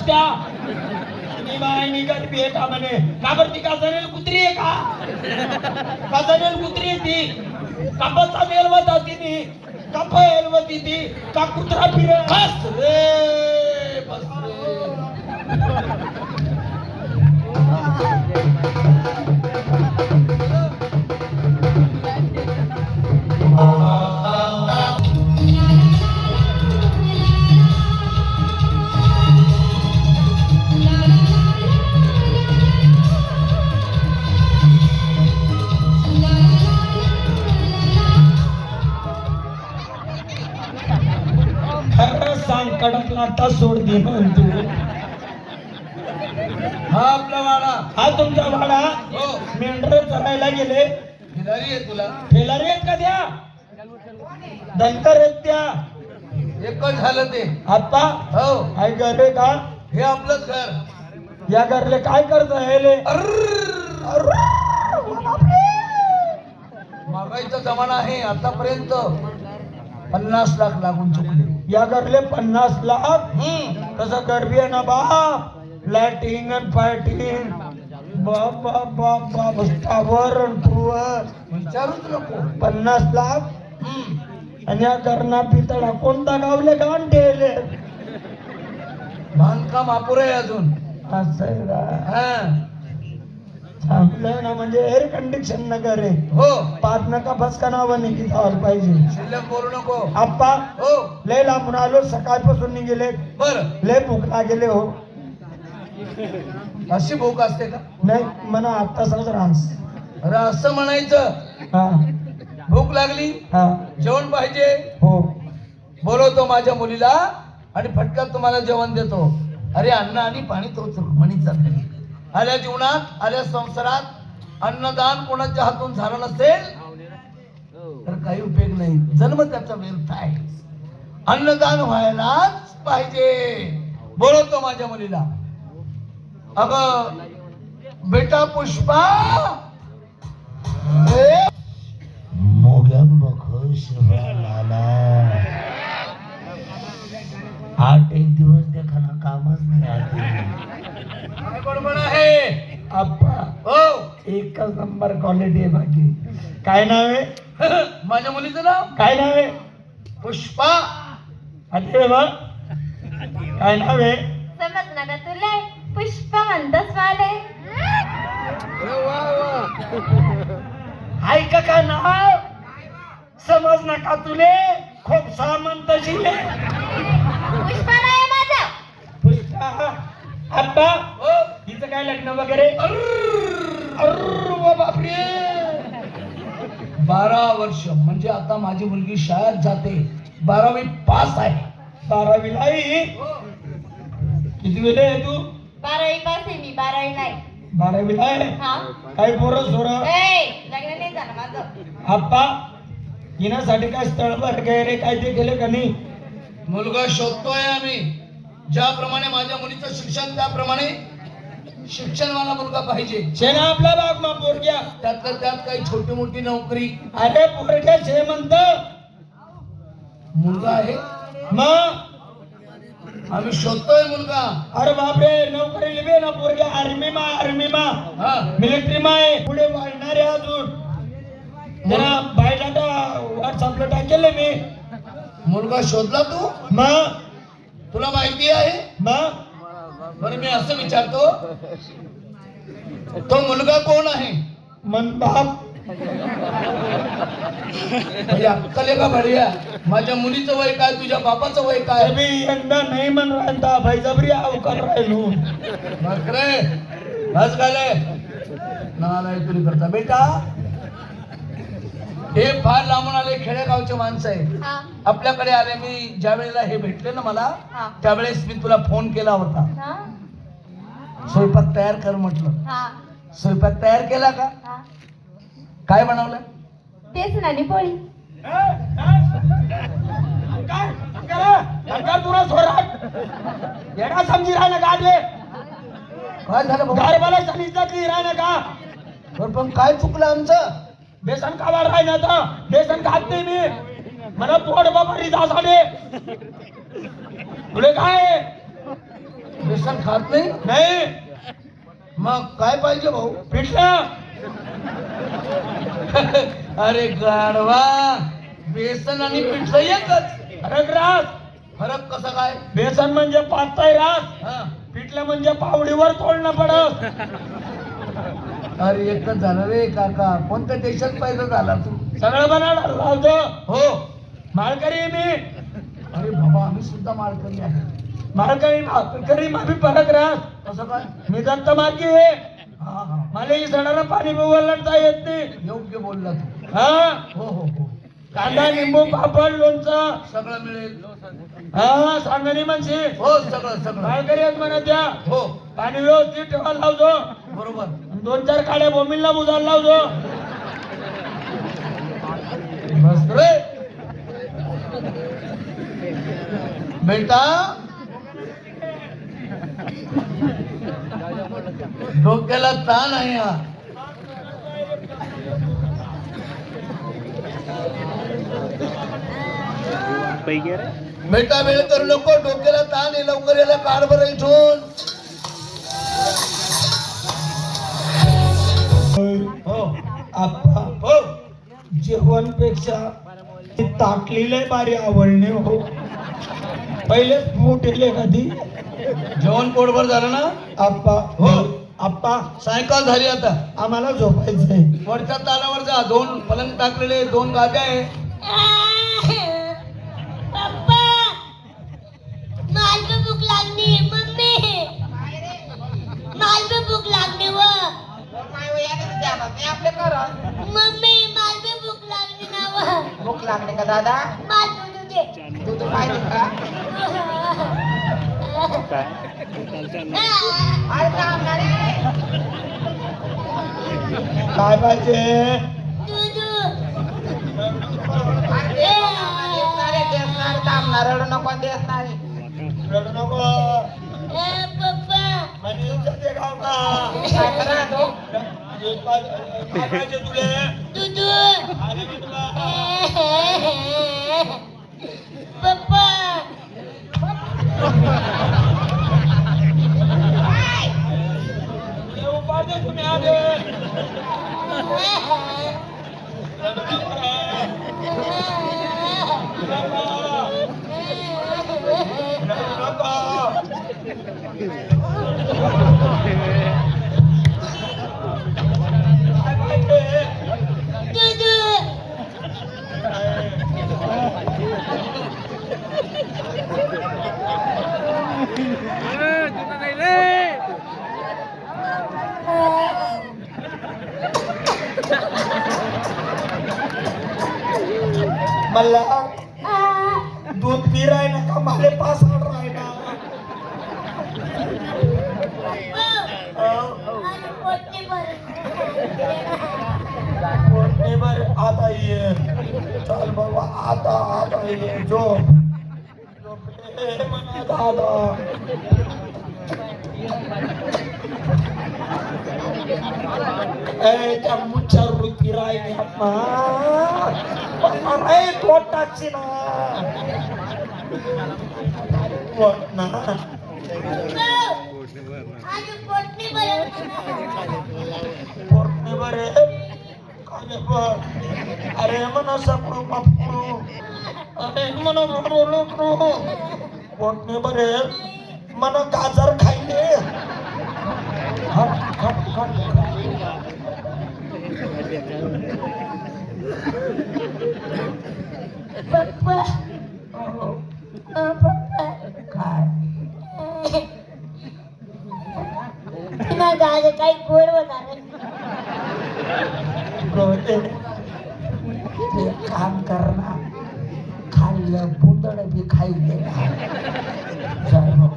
त्या मी बाय निघत बी का म्हणे का बरं ती का जनेल कुत्री आहे का जनेल कुत्री आहे ती का बच्चा मेलवत होती ती का फैलवती ती का कुत्रा फिरे बस रे बस रे कडक लागता सोड दे म्हणतो हा आपला वाडा हा तुमचा वाडा हो मेंढर चरायला गेले खिलारी आहे तुला ठेलारी आहेत का त्या दंतर आहेत त्या एकच झालं ते आप्पा हो आई घरे का हे आपलंच घर या घरले काय करत राहिले महागाईचा जमाना आहे आतापर्यंत 50 लाख लागून चुकले या घरले 50 लाख कसं गरबी आहे ना बाप लाइटिंग आणि फायटिंग बाप बाप बाप बाप टावर विचारूच नको 50 लाख आणि या घरना पितळा कोणता गावले गाण ठेवले बांधकाम अपुरे आहे अजून असं आहे का? हा चांगलं ना म्हणजे एअर कंडिशन न करे हो पाच नका फसका नाव निघित आलं पाहिजे शिल्लक बोलू नको आप्पा हो लय लांबून आलो सकाळपासून निघेले बर लय भूक लागेले हो अशी भूक असते का नाही म्हणा आत्ताच रास अरे असं म्हणायचं हा भूक लागली हा जेवण पाहिजे हो बोलवतो माझ्या मुलीला आणि फटक्यात तुम्हाला जेवण देतो अरे अन्न आणि पाणी तोच रुक्मिणीचा नाही आल्या जीवनात आल्या संसारात अन्नदान कोणाच्या हातून झालं नसेल तर काही उपयोग नाही जन्म त्याचा व्यर्थ आहे अन्नदान व्हायलाच पाहिजे बोलवतो माझ्या मुलीला अगं बेटा पुष्पा मोग्यान बखश लाला 8 दिवस देखाना कामच नाही आते काय बडबड आहे आप्पा हो एकच नंबर क्वालिटी आहे बाकी काय नाव आहे माझ्या मुलीचं नाव काय नाव आहे पुष्पा अरे वा काय नाव आहे समजलं का तुला पुष्प म्हणतस वाले ऐका का नाव समज नका तुले खूप सामंत शिले पुष्प नाही माझा पुष्पा आप्पा हो हिचं काय लग्न वगैरे बापरे 12 वर्ष म्हणजे आता माझी मुलगी शाळेत जाते 12वी पास आहे 12वी लाई किती वेळ आहे तू 12वी पास आहे मी 12वी नाही 12वी लाई हा काही पोरं सोरं लग्न नाही झालं माझं आप्पा येण्यासाठी काय स्थळ वगैरे काय ते केले का नाही मुलगा शोधतोय आम्ही ज्याप्रमाणे माझ्या मुलीचं शिक्षण त्याप्रमाणे शिक्षणवाला मुलगा पाहिजे शेना आपला बाग मा पोरग्या त्यातल्या त्यात काही छोटी मोठी नोकरी अरे पोरग्या श्रीमंत मुलगा आहे मग आम्ही शोधतोय मुलगा अरे बापरे नोकरी लिबे ना पोरग्या आर्मी मा हा मिलिटरी मा आहे पुढे वाढणारे अजून जरा बायोडाटा व्हॉट्सअपला टाकेले मी मुलगा शोधला तू मग तुला माहिती आहे मग बरं मी असं विचारतो तो मुलगा कोण आहे मन बाप म्हणजे अक्कल आहे का बढिया माझ्या मुलीचं वय काय तुझ्या बापाचं वय काय अभी यंदा नाही म्हण राहता भाई जबरी अवकार राहिलो बकरे बस गाले नालाय तुरी करता बेटा हे फार लांबून आले खेडेगावचे माणसं आहे हा आपल्याकडे आले मी ज्या वेळेला हे भेटले ना मला हा. त्यावेळेस मी तुला फोन केला होता हा स्वयंपाक तयार कर म्हटलं हा स्वयंपाक तयार केला का हा काय बनवलं तेच ना पोळी काय तुला सोराट येडा समजी राहिला का दे काय झालं भाऊ? गारबाला सांगितलं राहिला का बरं, पण काय चुकलं आमचं बेसन खावायला राहिला तर बेसन खात नाही मी मला पोट बाबा रिझा साडे तुले काय बेसन खात नाही नाही मग काय पाहिजे भाऊ पिठलं. अरे गाढवा बेसन आणि पिठलं एकच अरे रास. फरक कसा काय बेसन म्हणजे पातळ रास, हा पिठलं म्हणजे पावडीवर तोडणं पडत. अरे एकच झालं रे काका कोणत्या देशात पाहिजे झाला तू सगळं बनायला लावतो. हो माळकरी आहे मी. अरे बाबा आम्ही सुद्धा माळकरी आहे माळकरी माफी फरक रास. कसं काय मी दत्त मार्गी आहे. हा हा मला ही सणाला पाणी ओलांडता येत नाही. योग्य बोलला तू हा हो हो हो कांदा लिंबू पापड लोणचं सगळं मिळेल हा सांगणी म्हणशी. हो सगळं सगळं माळकरी आहेत म्हणा त्या. हो पाणी व्यवस्थित ठेवायला लावतो. बरोबर 2-4 काड्या बोंबीलला बुजायला लावतो. मस्त रे बेटा डोक्याला ताण आहे हा बेटा वेळ करू नको डोक्याला ताण आहे लवकर याला काढ बरं इथून हो आप्पा हो जेवणपेक्षा ताटलेले बारी आवडणे हो. पहिले मोठेले कधी जेवण पोटभर झालं ना आप्पा. हो. आप्पा सायंकाळ झाली आता आम्हाला झोपायचंय. वरच्या तालावर जा 2 पलंग टाकलेले 2 गाद्या आहे पप्पा मला भूक लागली. मम्मी मला भूक लागली व मम्मी मला भूक लागली ना व. भूक लागली का दादा मला दूध दे. दूध पाहिजे का अरे थांबणार रे. काय पाहिजे? दूध. देसणार थांबणार रडू नको देसणार रडू नको. पप्पा म्हणजे इज्जत आहे गाव का? काय करा तो काय पाहिजे तुले? दूध. आले की तुला? पप्पा तुले उपाध्ये तुम्ही आले. रडू नका. रडू नका. काय पाहिजे? दूध. मला दूध पी राय ना का माले पास आड राय ना. पोटने भर आता ये. चल बाबा आता ये. झोप झोपले म्हणा दादा. त्या मुच्छा वृत्ती राहिली अरे पोट टाकशी ना. पोट ना पोटने बरे काय बघ. अरे म्हणा सपडू पापडू. अरे म्हणा रोलो पोटने बरे म्हणा गाजर खायले. हट हट हट. पप्पा पप्पा काय ना दादा काही गोड होणार गोटे ते काम करना खाल्लं बुंदड बी खायले. जय हो.